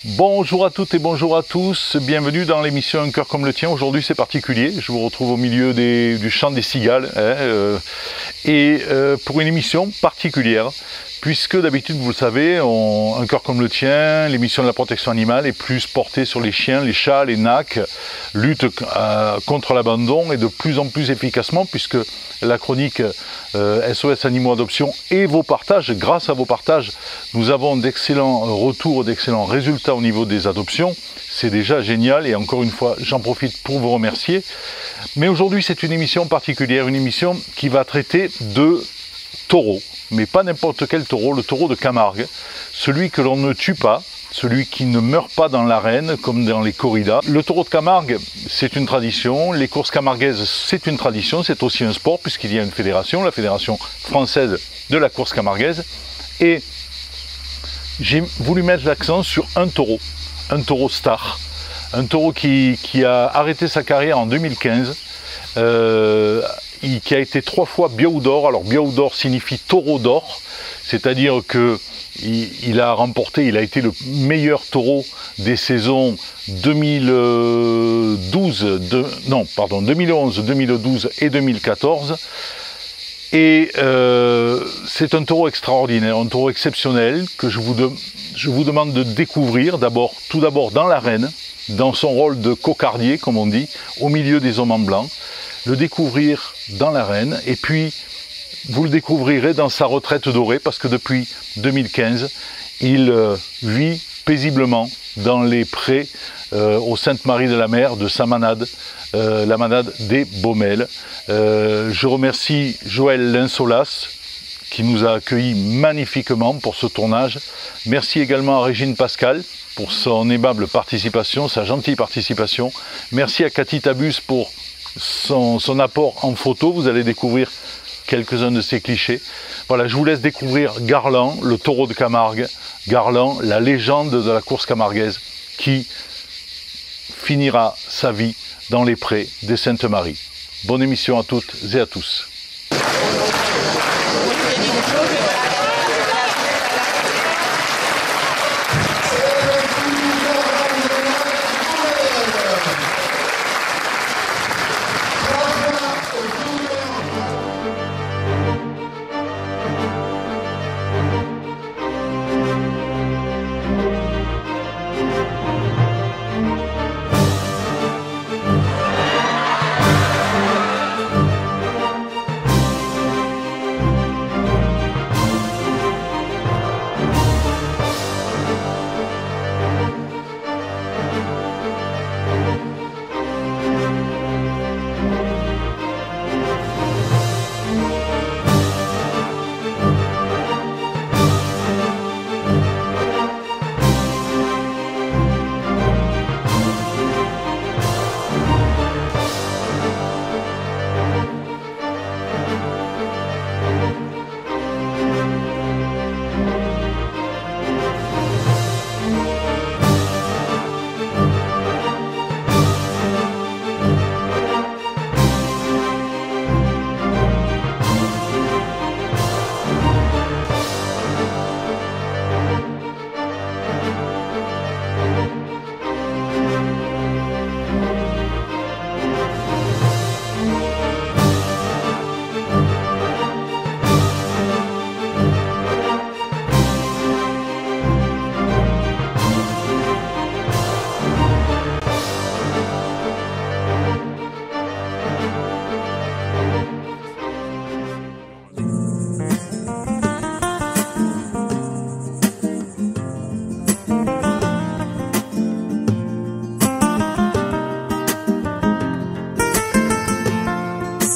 Bonjour à toutes et bonjour à tous, bienvenue dans l'émission Un cœur comme le tien. Aujourd'hui c'est particulier, je vous retrouve au milieu du chant des cigales pour une émission particulière, puisque d'habitude vous le savez, Un cœur comme le tien, l'émission de la protection animale est plus portée sur les chiens, les chats, les nacs, lutte contre l'abandon et de plus en plus efficacement, puisque la chronique SOS Animaux Adoption et vos partages, grâce à vos partages, nous avons d'excellents retours, d'excellents résultats au niveau des adoptions. C'est déjà génial et encore une fois, j'en profite pour vous remercier. Mais aujourd'hui, c'est une émission particulière, une émission qui va traiter de taureaux, mais pas n'importe quel taureau, le taureau de Camargue, celui que l'on ne tue pas, celui qui ne meurt pas dans l'arène comme dans les corridas. Le taureau de Camargue, c'est une tradition, les courses camarguaises, c'est une tradition, c'est aussi un sport puisqu'il y a une fédération, la Fédération française de la course camarguaise. Et j'ai voulu mettre l'accent sur un taureau star, un taureau qui a arrêté sa carrière en 2015, qui a été 3 fois Biaou d'or. Alors Biaou d'or signifie taureau d'or, c'est-à-dire que il a été le meilleur taureau des saisons 2011, 2012 et 2014. Et c'est un taureau extraordinaire, un taureau exceptionnel que je vous demande de découvrir tout d'abord dans l'arène, dans son rôle de cocardier, comme on dit, au milieu des hommes en blanc, le découvrir dans l'arène, et puis vous le découvrirez dans sa retraite dorée, parce que depuis 2015, il vit paisiblement dans les prés aux Saintes-Maries-de-la-Mer de sa manade, la manade des Baumelles. Je remercie Joël Linsolas qui nous a accueillis magnifiquement pour ce tournage. Merci également à Régine Pascal pour son aimable participation, sa gentille participation. Merci à Cathy Tabus pour son apport en photo. Vous allez découvrir quelques-uns de ses clichés. Voilà, je vous laisse découvrir Garland, le taureau de Camargue. Garland, la légende de la course camarguaise qui finira sa vie dans les prés des Saintes-Maries. Bonne émission à toutes et à tous.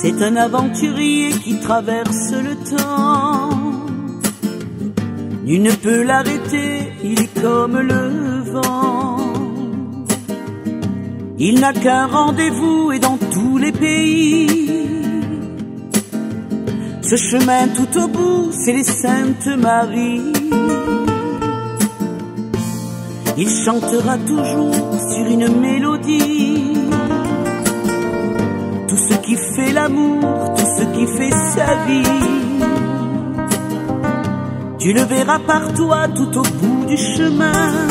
C'est un aventurier qui traverse le temps. Nul ne peut l'arrêter, il est comme le vent. Il n'a qu'un rendez-vous et dans tous les pays. Ce chemin tout au bout, c'est les Saintes-Maries. Il chantera toujours sur une mélodie tout ce qui fait l'amour, tout ce qui fait sa vie. Tu le verras par toi tout au bout du chemin.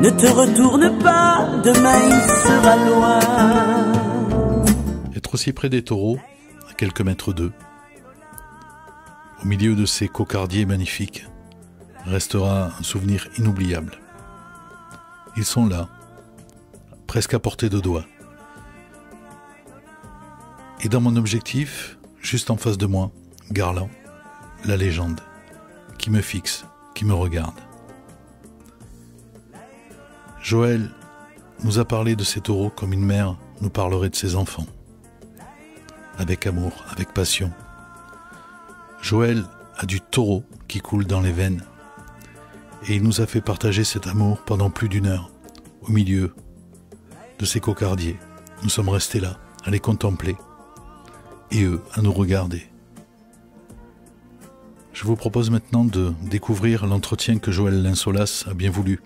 Ne te retourne pas, demain il sera loin. Être aussi près des taureaux, à quelques mètres d'eux, au milieu de ces cocardiers magnifiques, restera un souvenir inoubliable. Ils sont là, presque à portée de doigt. Et dans mon objectif, juste en face de moi, Garland, la légende, qui me fixe, qui me regarde. Joël nous a parlé de ses taureaux comme une mère nous parlerait de ses enfants. Avec amour, avec passion. Joël a du taureau qui coule dans les veines. Et il nous a fait partager cet amour pendant plus d'1 heure, au milieu de ces cocardiers. Nous sommes restés là, à les contempler, et eux à nous regarder. Je vous propose maintenant de découvrir l'entretien que Joël Linsolas a bien voulu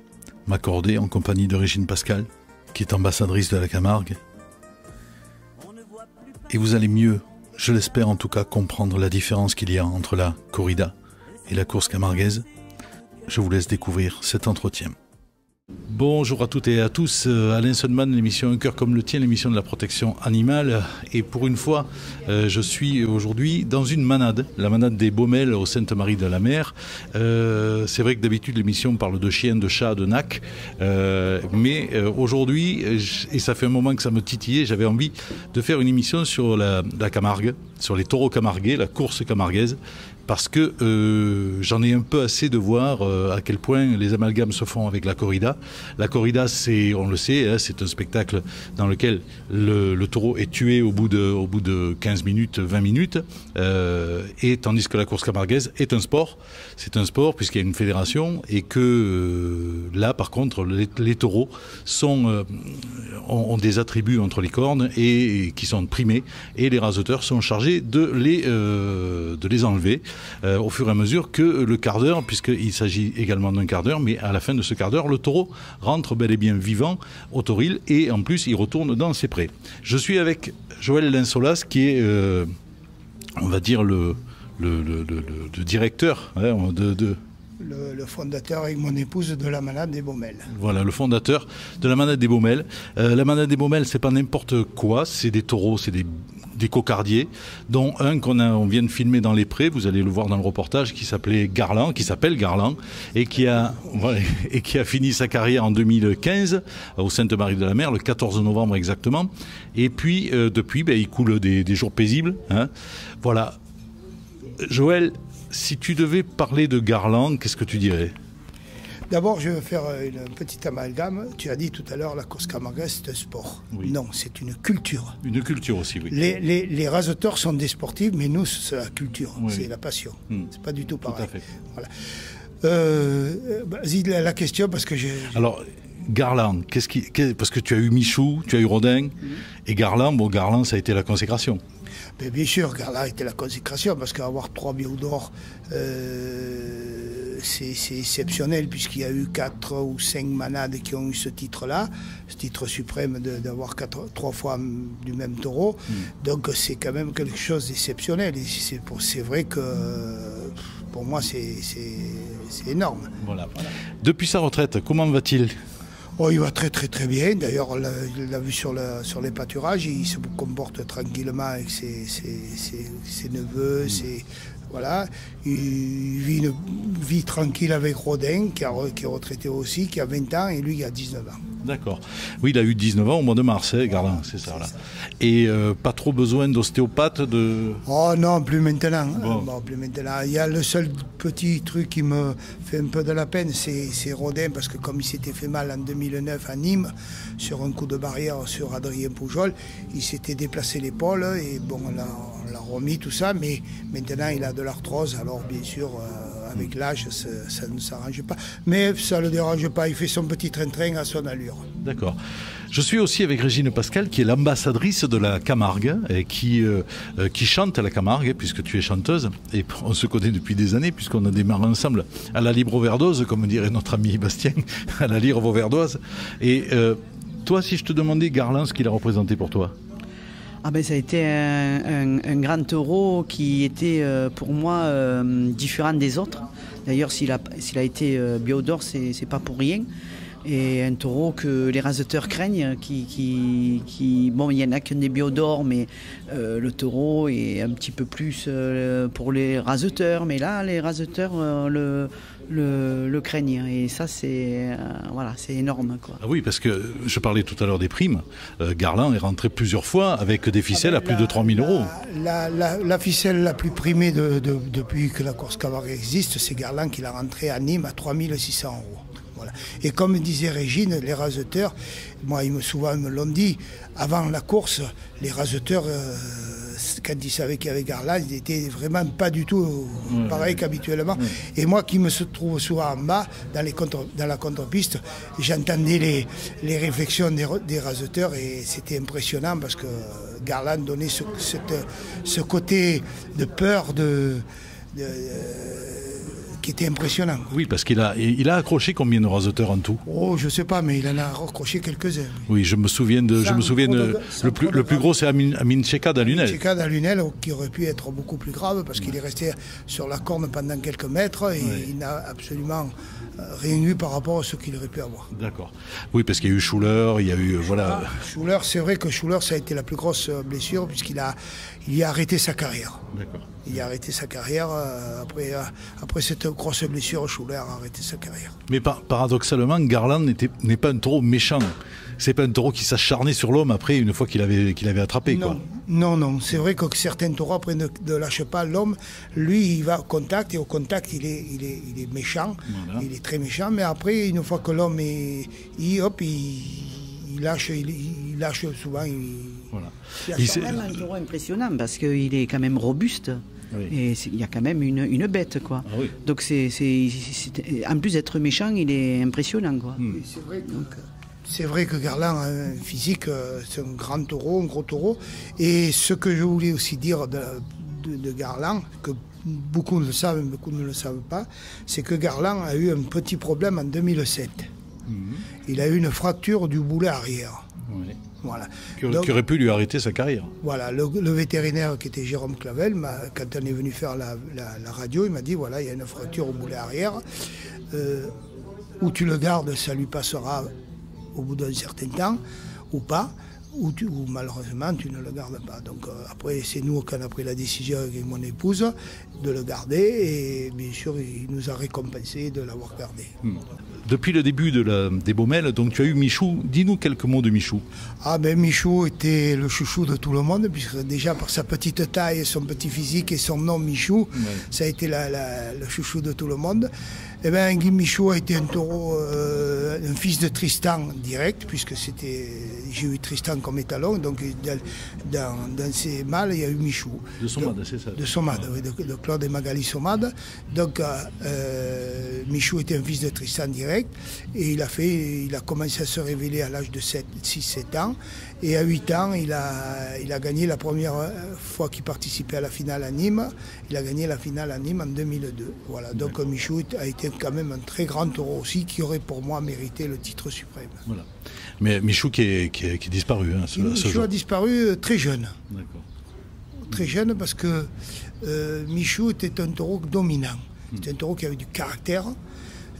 m'accorder en compagnie de Régine Pascal, qui est ambassadrice de la Camargue. Et vous allez mieux, je l'espère en tout cas, comprendre la différence qu'il y a entre la corrida et la course camarguaise. Je vous laisse découvrir cet entretien. Bonjour à toutes et à tous, Alain Sundman, l'émission Un cœur comme le tien, l'émission de la protection animale. Et pour une fois, je suis aujourd'hui dans une manade, la manade des Baumelles au Sainte-Marie-de-la-Mer. C'est vrai que d'habitude l'émission parle de chiens, de chats, de nacs, mais aujourd'hui, et ça fait un moment que ça me titillait, j'avais envie de faire une émission sur la Camargue, sur les taureaux camarguais, la course camarguaise. Parce que j'en ai un peu assez de voir à quel point les amalgames se font avec la corrida. La corrida, c'est, on le sait, hein, c'est un spectacle dans lequel le taureau est tué au bout de 15 minutes, 20 minutes, et tandis que la course camarguaise est un sport. C'est un sport puisqu'il y a une fédération et que là, par contre, les taureaux ont des attributs entre les cornes et qui sont primés, et les raseteurs sont chargés de les enlever. Au fur et à mesure que le quart d'heure, puisqu'il s'agit également d'un quart d'heure, mais à la fin de ce quart d'heure, le taureau rentre bel et bien vivant au toril et en plus il retourne dans ses prés. Je suis avec Joël Linsolas qui est, on va dire, le directeur le fondateur avec mon épouse de la manade des Baumelles. Voilà, le fondateur de la manade des Baumelles. La manade des Baumelles, c'est pas n'importe quoi, c'est des taureaux, c'est des cocardiers, dont un on vient de filmer dans les prés, vous allez le voir dans le reportage, qui s'appelle Garland, et qui a fini sa carrière en 2015 au Sainte-Marie-de-la-Mer, le 14 novembre exactement. Et puis depuis, il coule des jours paisibles. Hein. Voilà. Joël, si tu devais parler de Garland, qu'est-ce que tu dirais ? D'abord, je vais faire une petite amalgame. Tu as dit tout à l'heure, la course camarguaise, c'est un sport. Oui. Non, c'est une culture. Une culture aussi, oui. Les raseteurs sont des sportifs, mais nous, c'est la culture, oui. C'est la passion. C'est pas du tout pareil. Tout à fait. Voilà. Vas-y, la question, parce que Alors, Garland, parce que tu as eu Michou, tu as eu Rodin, et Garland, ça a été la consécration. Mais bien sûr, Garland était la consécration, parce qu'avoir 3 Biaux d'or, c'est exceptionnel, puisqu'il y a eu 4 ou 5 manades qui ont eu ce titre-là, ce titre suprême d'avoir 3 fois du même taureau. Donc c'est quand même quelque chose d'exceptionnel. Et c'est vrai que pour moi, c'est énorme. Voilà. Depuis sa retraite, comment va-t-il ? Oh, il va très très très bien. D'ailleurs, on l'a vu sur les pâturages, il se comporte tranquillement avec ses neveux, voilà. Il vit une vie tranquille avec Rodin, qui est retraité aussi, qui a 20 ans, et lui, il a 19 ans. D'accord. Oui, il a eu 19 ans au mois de mars, hein, Garland, c'est ça. Là. Et pas trop besoin d'ostéopathe Oh non, plus maintenant. Bon, plus maintenant. Il y a le seul petit truc qui me fait un peu de la peine, c'est Rodin, parce que comme il s'était fait mal en 2009 à Nîmes, sur un coup de barrière sur Adrien Poujol, il s'était déplacé l'épaule, et bon, on l'a remis tout ça, mais maintenant il a de l'arthrose, alors bien sûr, avec l'âge, ça ne s'arrange pas. Mais ça ne le dérange pas, il fait son petit train-train à son allure. D'accord. Je suis aussi avec Régine Pascal, qui est l'ambassadrice de la Camargue, et qui chante à la Camargue, puisque tu es chanteuse, et on se connaît depuis des années, puisqu'on a démarré ensemble à la Libre Auverdoise, comme dirait notre ami Bastien, à la Libre Auverdoise. Et toi, si je te demandais, Garland, ce qu'il a représenté pour toi ? Ça a été un grand taureau qui était pour moi différent des autres. D'ailleurs, s'il a été Biaux d'or, c'est pas pour rien. Et un taureau que les raseteurs craignent, bon, il y en a qui ont des biodors, mais le taureau est un petit peu plus pour les raseteurs. Mais là, les raseteurs le craignent. Et ça, c'est voilà, c'est énorme, quoi. Ah oui, parce que je parlais tout à l'heure des primes. Garland est rentré plusieurs fois avec des ficelles à plus de 3 000 euros. La ficelle la plus primée depuis que la course Cabaret existe, c'est Garland qui l'a rentrée à Nîmes à 3 600 euros. Voilà. Et comme disait Régine, les raseteurs, moi souvent ils me l'ont dit, avant la course, les raseteurs, quand ils savaient qu'il y avait Garland, ils n'étaient vraiment pas du tout pareil qu'habituellement. Et moi qui me trouve souvent en bas, dans la contre-piste, j'entendais les réflexions des raseteurs et c'était impressionnant parce que Garland donnait ce côté de peur, qui était impressionnant. Oui, parce qu'il a accroché combien de raseteurs en tout? Oh, je sais pas, mais il en a accroché quelques-uns. Oui, je me souviens le plus gros, c'est Amin Cheka d'Alunel. Cheka d'Alunel, qui aurait pu être beaucoup plus grave, parce qu'il est resté sur la corne pendant quelques mètres, et il n'a absolument rien eu par rapport à ce qu'il aurait pu avoir. D'accord. Oui, parce qu'il y a eu Schuller, il y a eu... voilà. Schuller, c'est vrai que Schuller, ça a été la plus grosse blessure, puisqu'il a arrêté sa carrière. D'accord. Il a arrêté sa carrière, après cette grosse blessure, Schuller a arrêté sa carrière. Mais paradoxalement, Garland n'est pas un taureau méchant. C'est pas un taureau qui s'acharnait sur l'homme après, une fois qu'il avait attrapé. Non, quoi. non. C'est vrai que certains taureaux, après, ne lâchent pas l'homme. Lui, il va au contact, et au contact, il est méchant. Voilà. Il est très méchant, mais après, une fois que l'homme il lâche souvent. Voilà. C'est quand même un taureau impressionnant, parce qu'il est quand même robuste. Oui. Et il y a quand même une bête, quoi. Ah oui. Donc en plus d'être méchant, il est impressionnant, quoi. C'est vrai que Garland a un physique, c'est un grand taureau, un gros taureau. Et ce que je voulais aussi dire de Garland, que beaucoup le savent, beaucoup ne le savent pas, c'est que Garland a eu un petit problème en 2007. Il a eu une fracture du boulet arrière. Oui. Voilà. Qui aurait pu lui arrêter sa carrière. Voilà, le vétérinaire qui était Jérôme Clavel, quand on est venu faire la radio, il m'a dit, voilà, il y a une fracture au boulet arrière, où tu le gardes, ça lui passera au bout d'un certain temps, ou pas, ou malheureusement tu ne le gardes pas. Donc après, c'est nous qui avons pris la décision avec mon épouse de le garder, et bien sûr, il nous a récompensé de l'avoir gardé. Depuis le début des Baumelles, donc tu as eu Michou. Dis-nous quelques mots de Michou. Ah ben Michou était le chouchou de tout le monde, puisque déjà par sa petite taille, son petit physique et son nom Michou, ça a été le chouchou de tout le monde. Eh ben Guy Michou a été un taureau, un fils de Tristan direct, puisque j'ai eu Tristan comme étalon, donc dans ses mâles, il y a eu Michou. De Sommade, c'est ça? De Sommade, oui, de Claude et Magali Sommade. Donc Michou était un fils de Tristan direct, et il a commencé à se révéler à l'âge de 6-7 ans, et à 8 ans, il a gagné la première fois qu'il participait à la finale à Nîmes. Il a gagné la finale à Nîmes en 2002. Voilà, donc Michou a été quand même un très grand taureau aussi, qui aurait pour moi mérité le titre suprême. Voilà. Mais Michou qui est disparu. Hein, Michou a disparu très jeune. D'accord. Très jeune, parce que Michou était un taureau dominant. C'était un taureau qui avait du caractère.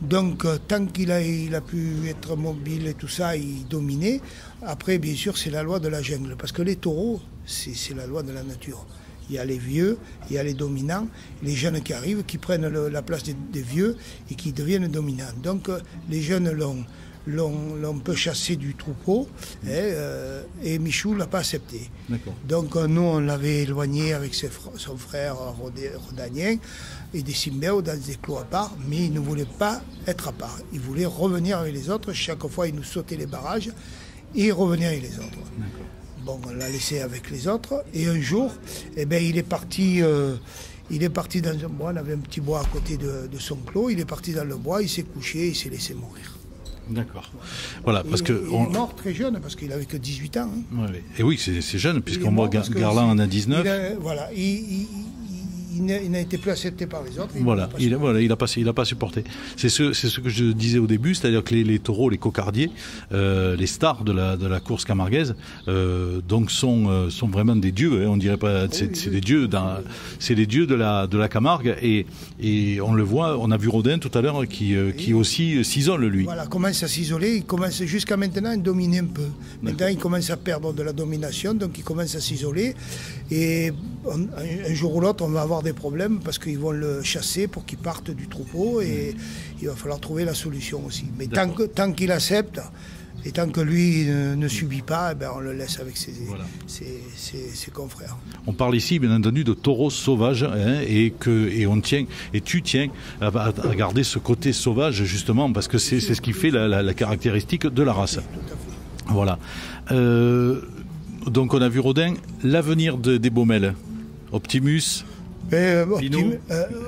Donc tant qu'il a pu être mobile et tout ça, il dominait. Après, bien sûr, c'est la loi de la jungle, parce que les taureaux, c'est la loi de la nature. Il y a les vieux, il y a les dominants, les jeunes qui arrivent, qui prennent la place des vieux et qui deviennent dominants. Donc les jeunes l'ont peu chassé du troupeau, et Michou ne l'a pas accepté. Donc nous, on l'avait éloigné avec son frère Rodanien et des Simbéos dans des clos à part, mais il ne voulait pas être à part. Il voulait revenir avec les autres. Chaque fois, il nous sautait les barrages et revenir avec les autres. Bon, on l'a laissé avec les autres, et un jour, il est parti dans un bois. On avait un petit bois à côté de son clos. Il est parti dans le bois, il s'est couché, il s'est laissé mourir. D'accord. Voilà, parce il est mort très jeune, parce qu'il n'avait que 18 ans. Hein. Et oui, c'est jeune, puisqu'on voit Garland en a 19. Voilà, il il n'a été plus accepté par les autres. Il n'a pas supporté. C'est ce que je disais au début, c'est-à-dire que les taureaux, les cocardiers, les stars de la course camarguaise, donc sont vraiment des dieux. Hein, on dirait pas, c'est des dieux, c'est des dieux de la Camargue, et on le voit. On a vu Rodin tout à l'heure qui aussi s'isole, lui. Voilà, commence à s'isoler. Il commence jusqu'à maintenant à dominer un peu. Maintenant, il commence à perdre de la domination, donc il commence à s'isoler. Et un jour ou l'autre, on va avoir des problèmes parce qu'ils vont le chasser pour qu'il parte du troupeau, et il va falloir trouver la solution aussi. Mais tant qu'il accepte, et tant que lui ne subit pas, eh ben on le laisse avec ses confrères. On parle ici, bien entendu, de taureaux sauvages, hein, et tu tiens à garder ce côté sauvage, justement, parce que c'est ce qui fait la caractéristique de la race. Oui, tout à fait. Voilà. Donc on a vu Rodin, l'avenir des Baumel. Optimus.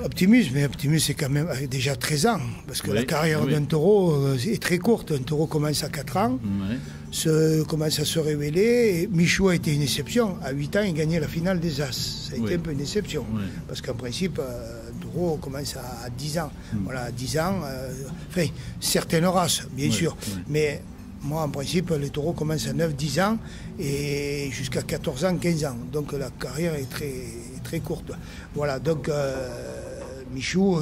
Optimus, mais Optimus c'est quand même déjà 13 ans, parce que la carrière d'un taureau est très courte. Un taureau commence à 4 ans, commence à se révéler. Et Michou a été une exception. À 8 ans, il gagnait la finale des As. Ça a été un peu une exception, parce qu'en principe, un taureau commence à 10 ans. Voilà, à 10 ans, certaines races, bien sûr, mais moi, en principe, les taureaux commencent à 9-10 ans et jusqu'à 14 ans, 15 ans. Donc la carrière est très, très courte. Voilà, donc Michou,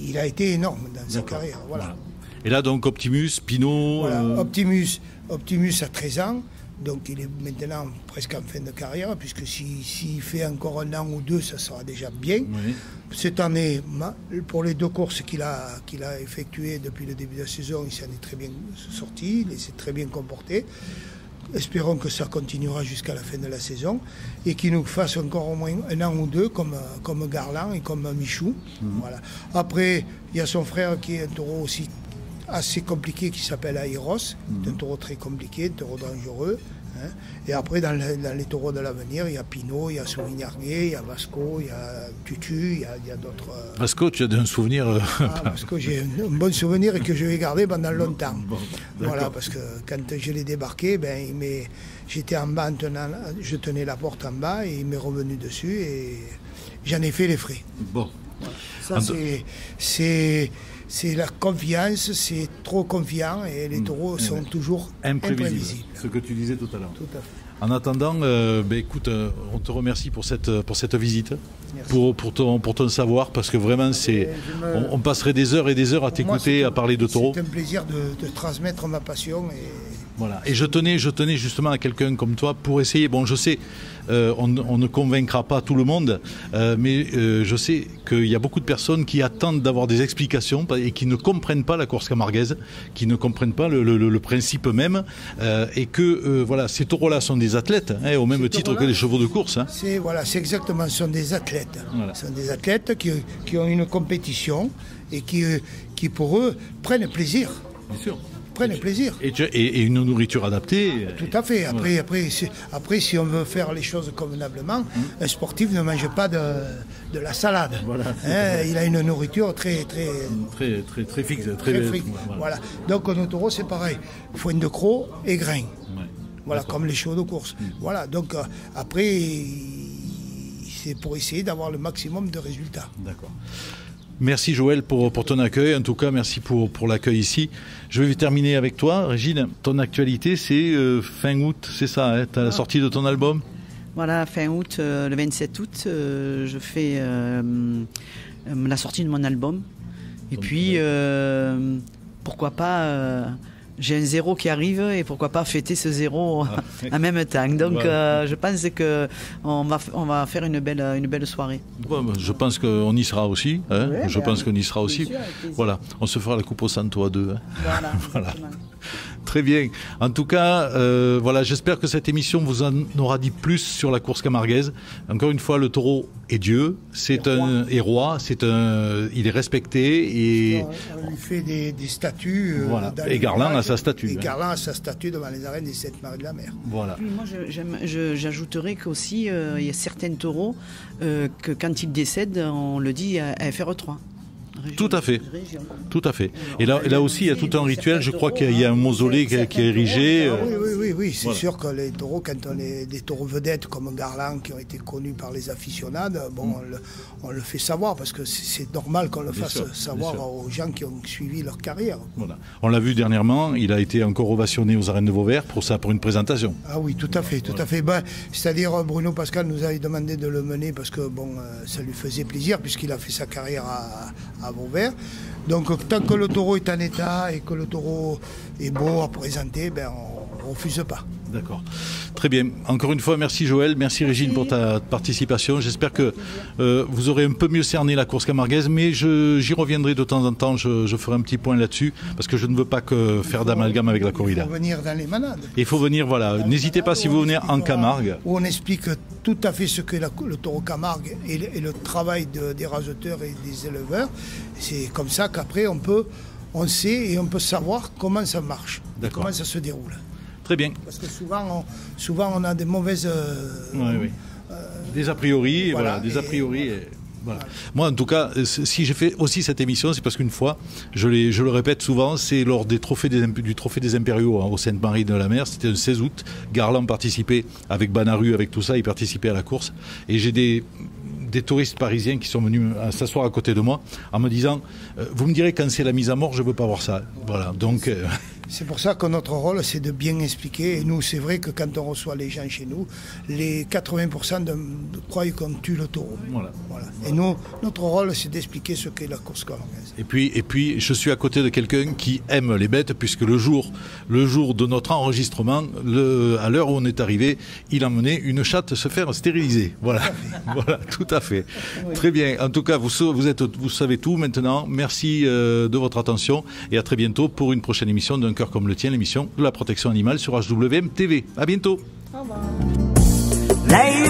il a été énorme dans sa carrière. Voilà. Et là, donc, Optimus, Pinot... Voilà, Optimus a 13 ans. Donc il est maintenant presque en fin de carrière, puisque s'il fait encore 1 an ou 2, ça sera déjà bien. Oui. Cette année, pour les 2 courses qu'il a effectuées depuis le début de la saison, il s'en est très bien sorti, il s'est très bien comporté. Espérons que ça continuera jusqu'à la fin de la saison et qu'il nous fasse encore au moins 1 an ou 2 comme Garland et comme Michou. Voilà. Après, il y a son frère qui est un taureau aussi assez compliqué, qui s'appelle Aéros, un taureau très compliqué, un taureau dangereux. Hein. Et après, dans les taureaux de l'avenir, il y a Pinot, il y a Souvignarguet, il y a Vasco, il y a Tutu, il y a d'autres... Vasco, tu as un souvenir... Vasco, j'ai un bon souvenir et que je vais garder pendant longtemps. Voilà, parce que quand je l'ai débarqué, j'étais en bas, je tenais la porte en bas et il m'est revenu dessus et j'en ai fait les frais. Bon. Voilà. Ça, c'est la confiance, c'est trop confiant et les taureaux sont toujours imprévisibles. Ce que tu disais tout à l'heure. Tout à fait. En attendant, écoute, on te remercie pour cette visite, pour ton savoir, parce que vraiment, on passerait des heures et des heures à t'écouter, à parler de taureaux. C'est un plaisir de transmettre ma passion. Voilà. Et je tenais justement à quelqu'un comme toi pour essayer. Bon, je sais, on ne convaincra pas tout le monde, mais je sais qu'il y a beaucoup de personnes qui attendent d'avoir des explications et qui ne comprennent pas la course camarguaise, qui ne comprennent pas le principe même, et que voilà, ces taureaux-là sont des athlètes, hein, au même titre que les chevaux de course. Hein. C'est exactement, ce sont des athlètes. Voilà. Ce sont des athlètes qui ont une compétition et qui pour eux prennent plaisir. Bien sûr. Plaisir. Et une nourriture adaptée. Tout à fait. Après, si on veut faire les choses convenablement, un sportif ne mange pas de la salade. Voilà, il a une nourriture très fixe. Très fixe. Voilà. Donc nos taureaux, c'est pareil. Foin de croc et grain. Voilà, comme les chevaux de course. Voilà. Donc après, c'est pour essayer d'avoir le maximum de résultats. D'accord. Merci Joël pour ton accueil, en tout cas merci pour l'accueil ici. Je vais terminer avec toi, Régine. Ton actualité, c'est fin août, c'est ça, hein, tu as la sortie de ton album? Voilà, fin août, le 27 août, je fais la sortie de mon album. Et donc, puis, pourquoi pas... j'ai un 0 qui arrive et pourquoi pas fêter ce 0 en même temps. Donc je pense qu'on va faire une belle soirée. Ouais, je pense qu'on y sera aussi. Hein, je pense qu'on y sera aussi. Sûr, voilà, on se fera la coupe au Santo à 2. Hein. Voilà. Très bien. En tout cas, voilà, j'espère que cette émission vous en aura dit plus sur la course camarguaise. Encore une fois, le taureau est Dieu, c'est un roi, il est respecté et on lui fait des statues. Voilà. Et Garland a sa statue. Et Garland a sa statue devant les arènes des 7 Maries de la Mer. Voilà. Puis moi, j'ajouterais qu'aussi il y a certains taureaux que quand ils décèdent, on le dit à FR3. Tout à fait. Tout à fait. Et là aussi, il y a tout un rituel. Je crois qu'il y a un mausolée qui est érigé. Oui. C'est sûr que les taureaux, quand on est des taureaux vedettes comme Garland, qui ont été connus par les aficionados, on le fait savoir parce que c'est normal qu'on le fasse savoir aux gens qui ont suivi leur carrière. Voilà. On l'a vu dernièrement, il a été encore ovationné aux arènes de Vauvert pour une présentation. Ah oui, tout à fait. C'est-à-dire, Bruno Pascal nous avait demandé de le mener parce que ça lui faisait plaisir puisqu'il a fait sa carrière à Vauvert. Donc tant que le taureau est en état et que le taureau est beau à présenter, on ne refuse pas. D'accord. Très bien. Encore une fois, merci Joël, merci Régine pour ta participation. J'espère que vous aurez un peu mieux cerné la course camarguaise, mais j'y reviendrai de temps en temps, je ferai un petit point là-dessus, parce que je ne veux pas faire d'amalgame avec la corrida. Il faut venir dans les manades. Il faut venir, voilà. N'hésitez pas si vous venez en Camargue. Où on explique tout à fait ce qu'est le taureau Camargue et le travail des raseteurs et des éleveurs. C'est comme ça qu'après on sait et on peut savoir comment ça marche, comment ça se déroule. Très bien. Parce que souvent on a des mauvaises... des a priori, voilà. Voilà. Moi, en tout cas, si j'ai fait aussi cette émission, c'est parce qu'une fois, je le répète souvent, c'est lors du trophée des Impériaux au Sainte-Marie de la Mer, c'était le 16 août. Garland participait avec Banaru, avec tout ça, il participait à la course. Et j'ai des touristes parisiens qui sont venus s'asseoir à côté de moi en me disant vous me direz quand c'est la mise à mort, je ne veux pas voir ça. Voilà, donc... C'est pour ça que notre rôle, c'est de bien expliquer. Et nous, c'est vrai que quand on reçoit les gens chez nous, les 80% croient qu'on tue le taureau. Voilà. Et nous, notre rôle, c'est d'expliquer ce qu'est la course camarguaise. Et puis, je suis à côté de quelqu'un qui aime les bêtes, puisque le jour de notre enregistrement, à l'heure où on est arrivé, il emmenait une chatte se faire stériliser. Voilà, voilà, tout à fait. Oui. Très bien. En tout cas, vous savez tout maintenant. Merci de votre attention et à très bientôt pour une prochaine émission d'un cœur comme le tien, l'émission de la protection animale sur HWM TV. À bientôt. Au revoir. Hey